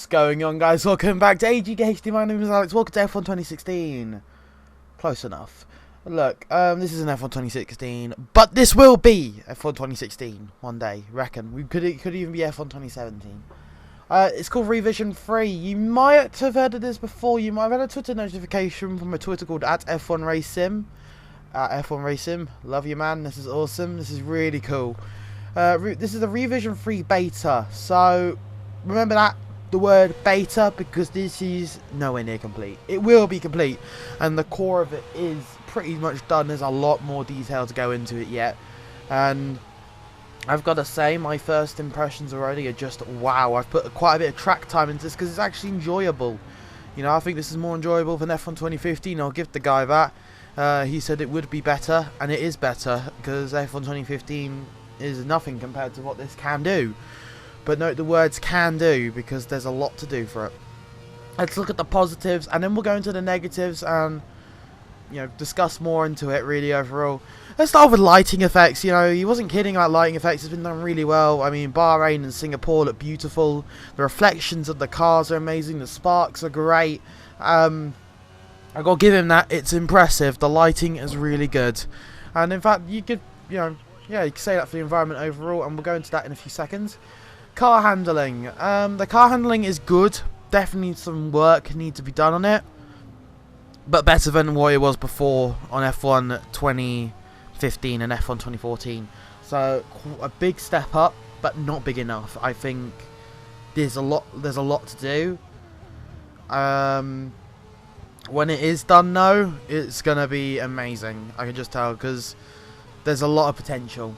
What's going on, guys? Welcome back to IgearZone16. My name is Alex. Welcome to F1 2016. Close enough. Look, this is an F1 2016, but this will be F1 2016 one day. Reckon it could even be F1 2017. It's called ReVision 3. You might have heard of this before. You might have had a Twitter notification from a Twitter called @F1RaceSim. F1RaceSim, love you, man. This is awesome. This is really cool. This is the ReVision 3 beta. So remember that. The word beta, because this is nowhere near complete. It will be complete, and the core of it is pretty much done. There's a lot more detail to go into it yet, and I've got to say my first impressions already are just wow. I've put quite a bit of track time into this because it's actually enjoyable. You know, I think this is more enjoyable than F1 2015. I'll give the guy that. He said it would be better, and it is better, because F1 2015 is nothing compared to what this can do. But note the words can do, because there's a lot to do for it. Let's look at the positives, and then we'll go into the negatives and, you know, discuss more into it really overall. Let's start with lighting effects. You know, he wasn't kidding about lighting effects. It's been done really well. I mean, Bahrain and Singapore look beautiful. The reflections of the cars are amazing. The sparks are great. I've got to give him that. It's impressive. The lighting is really good. And in fact, you could, you know, yeah, you could say that for the environment overall, and we'll go into that in a few seconds. Car handling. The car handling is good. Definitely some work needs to be done on it, but better than what it was before on F1 2015 and F1 2014. So a big step up, but not big enough. I think there's a lot to do. When it is done, though, it's gonna be amazing. I can just tell, because there's a lot of potential.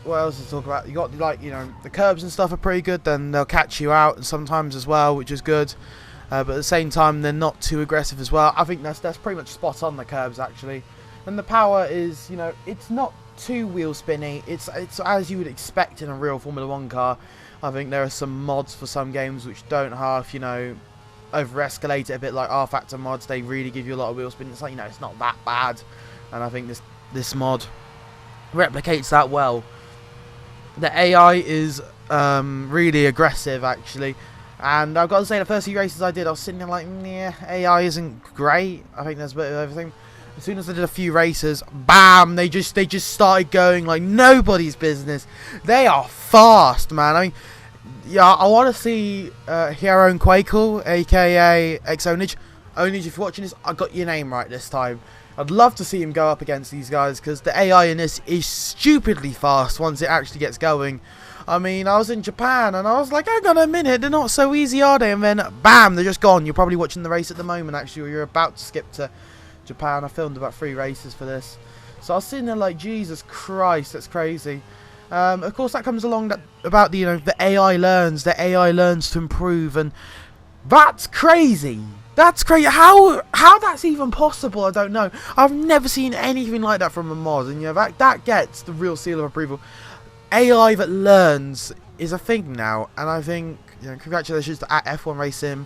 What else to talk about? You got, like, you know, the curbs and stuff are pretty good. Then they'll catch you out sometimes as well, which is good. But at the same time, they're not too aggressive as well. I think that's pretty much spot on, the curbs actually. And the power is, you know, it's not too wheel spinny. It's as you would expect in a real Formula 1 car. I think there are some mods for some games which don't half, you know, over-escalate it a bit, like R-Factor mods. They really give you a lot of wheel spin. It's like, you know, it's not that bad. And I think this mod replicates that well. The AI is really aggressive, actually, and I've got to say, the first few races I did, I was sitting there like, yeah, AI isn't great. I think there's a bit of everything. As soon as I did a few races, bam, they just started going like nobody's business. They are fast, man. I mean, yeah, I want to see Hero Quakel, aka Onage. Onage, if you're watching this, I got your name right this time. I'd love to see him go up against these guys, because the AI in this is stupidly fast once it actually gets going. I mean, I was in Japan and I was like, hang on a minute, they're not so easy, are they? And then, bam, they're just gone. You're probably watching the race at the moment, actually, or you're about to skip to Japan. I filmed about 3 races for this. So I was sitting there like, Jesus Christ, that's crazy. Of course, that comes along about the, you know, the AI learns to improve, and that's crazy. That's crazy. How that's even possible, I don't know. I've never seen anything like that from a mod, and you know, that gets the real seal of approval. AI that learns is a thing now, and I think, you know, congratulations to @F1RaceSim.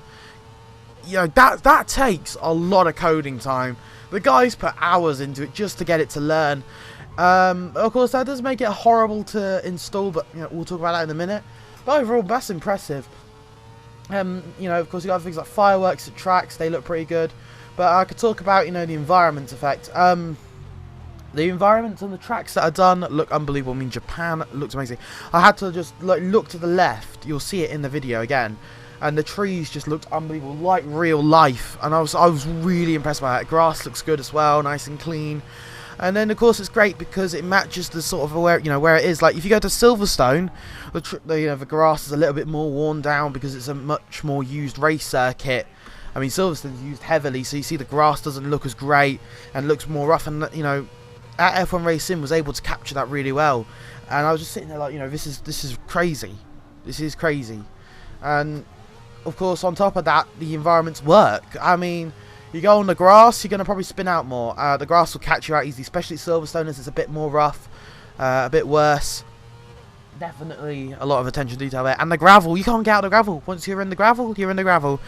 You know, that takes a lot of coding time. The guys put hours into it just to get it to learn. Of course, that does make it horrible to install, but you know, we'll talk about that in a minute. But overall, that's impressive. You know, of course, you got things like fireworks at tracks. They look pretty good. But I could talk about, you know, the environment effect. The environments on the tracks that are done look unbelievable. I mean, Japan looks amazing. I had to just look to the left. You'll see it in the video again. And the trees just looked unbelievable, like real life. And I was really impressed by that. Grass looks good as well, nice and clean. And then, of course, it's great because it matches the sort of where it is. Like, if you go to Silverstone, the grass is a little bit more worn down because it's a much more used race circuit. I mean, Silverstone's used heavily, so you see the grass doesn't look as great and looks more rough. And you know, @F1RaceSim was able to capture that really well. And I was just sitting there like, you know, this is crazy. This is crazy. And of course, on top of that, the environments work. I mean, you go on the grass, you're going to probably spin out more. The grass will catch you out easily, especially Silverstone, as it's a bit more rough, a bit worse. Definitely a lot of attention to detail there. And the gravel, you can't get out of the gravel. Once you're in the gravel, you're in the gravel.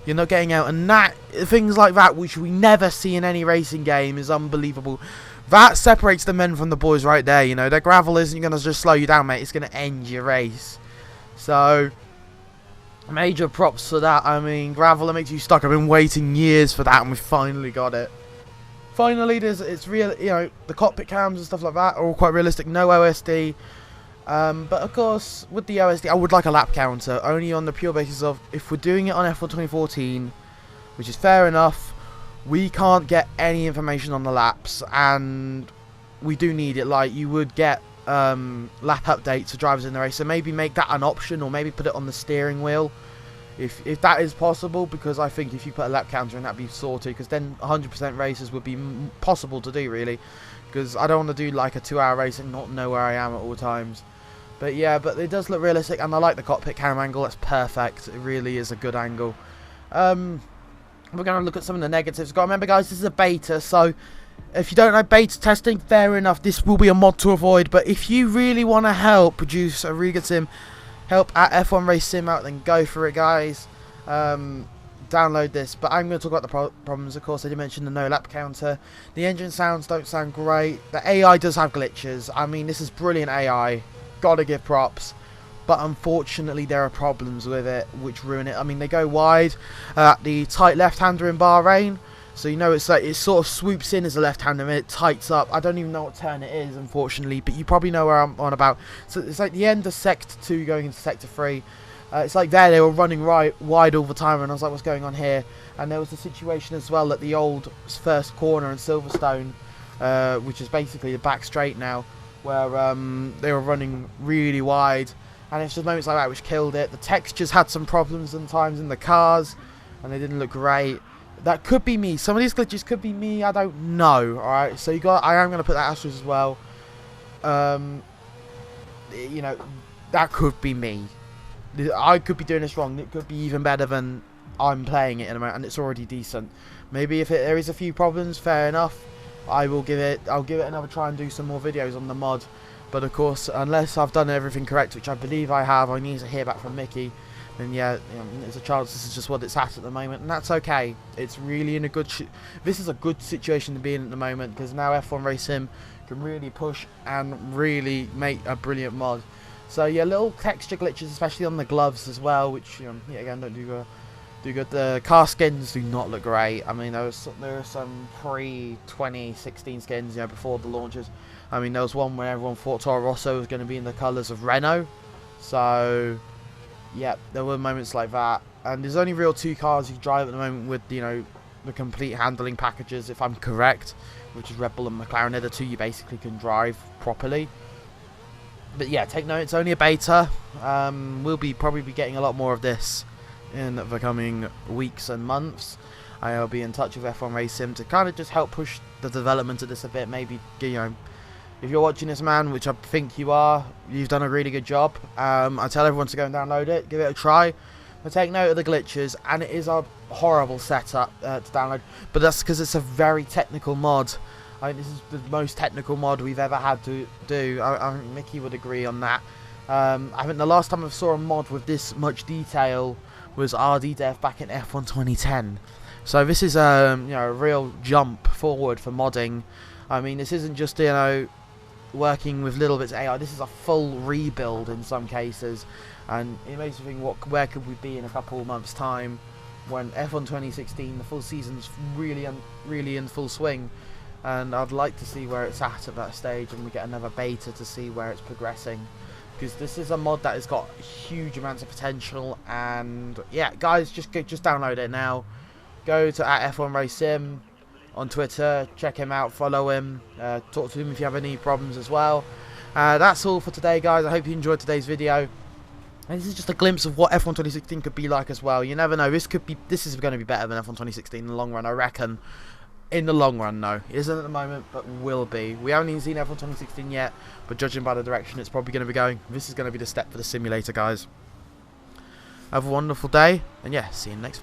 You're not getting out. And that, things like that, which we never see in any racing game, is unbelievable. That separates the men from the boys right there. You know, the gravel isn't going to just slow you down, mate. It's going to end your race. So Major props for that. I mean, gravel makes you stuck. I've been waiting years for that, and we finally got it. Finally, it's real. You know, the cockpit cams and stuff like that are all quite realistic. No OSD. But of course, with the OSD, I would like a lap counter, only on the pure basis of if we're doing it on F1 2014, which is fair enough, we can't get any information on the laps, and we do need it. Like, you would get lap updates for drivers in the race, so maybe make that an option, or maybe put it on the steering wheel if that is possible, because I think if you put a lap counter in, that'd be sorted, because then 100% races would be possible to do, really, because I don't want to do like a 2-hour race and not know where I am at all times. But yeah, but it does look realistic, and I like the cockpit cam angle. That's perfect. It really is a good angle. We're going to look at some of the negatives. Got to remember, guys, this is a beta, so if you don't know beta testing, fair enough, this will be a mod to avoid. But if you really want to help produce a really good sim, help at F1 Race Sim out, then go for it, guys. Download this. But I'm going to talk about the problems. Of course, I did mention the no lap counter. The engine sounds don't sound great. The AI does have glitches. I mean, this is brilliant AI. Gotta give props. But unfortunately, there are problems with it which ruin it. I mean, they go wide at the tight left-hander in Bahrain. So, you know, it's like it sort of swoops in as a left-hander and it tights up. I don't even know what turn it is, unfortunately, but you probably know where I'm on about. So it's like the end of Sector 2 going into Sector 3. It's like they were running wide all the time, and I was like, what's going on here? And there was a situation as well at the old first corner in Silverstone, which is basically the back straight now, where they were running really wide. And it's just moments like that which killed it. The textures had some problems sometimes in the cars, and they didn't look great. That could be me. Some of these glitches could be me. I don't know. Alright, so I am going to put that asterisk as well. You know, that could be me. I could be doing this wrong. It could be even better than I'm playing it in a moment, and it's already decent. Maybe if there is a few problems, fair enough. I'll give it another try and do some more videos on the mod. But of course, unless I've done everything correct, which I believe I have, I need to hear back from Mickey. And yeah, you know, there's a chance this is just what it's at the moment, and that's okay. It's really in a good. This is a good situation to be in at the moment, because now F1 Race Sim can really push and really make a brilliant mod. So yeah, little texture glitches, especially on the gloves as well, which yeah, again don't do good. The car skins do not look great. I mean, there are some pre-2016 skins, before the launches. I mean, there was one where everyone thought Toro Rosso was going to be in the colours of Renault. So yeah, there were moments like that. And there's only real 2 cars you drive at the moment with, the complete handling packages, if I'm correct, which is Red Bull and McLaren. They're the 2 you basically can drive properly. But yeah, take note, it's only a beta. We'll probably be getting a lot more of this in the coming weeks and months. I'll be in touch with F1 Race Sim to kind of just help push the development of this a bit. Maybe, if you're watching this, man, which I think you are, you've done a really good job. I tell everyone to go and download it, give it a try. But take note of the glitches, and it is a horrible setup to download. But that's because it's a very technical mod. I think this is the most technical mod we've ever had to do. I think Mickey would agree on that. I think the last time I saw a mod with this much detail was RDDev back in F1 2010. So this is a real jump forward for modding. I mean, this isn't just working with little bits of AI. This is a full rebuild in some cases, and it makes me think, where could we be in a couple of months' time when F1 2016, the full season's really in full swing. And I'd like to see where it's at that stage, and we get another beta to see where it's progressing, because this is a mod that has got huge amounts of potential. And yeah, guys, just download it now. Go to @F1 Race Sim on Twitter, check him out, follow him, talk to him if you have any problems as well. That's all for today, guys. I hope you enjoyed today's video. And this is just a glimpse of what F1 2016 could be like as well. You never know. This is going to be better than F1 2016 in the long run, I reckon. In the long run, no. It isn't at the moment, but will be. We haven't even seen F1 2016 yet, but judging by the direction it's probably going to be going, this is going to be the step for the simulator, guys. Have a wonderful day, and yeah, see you next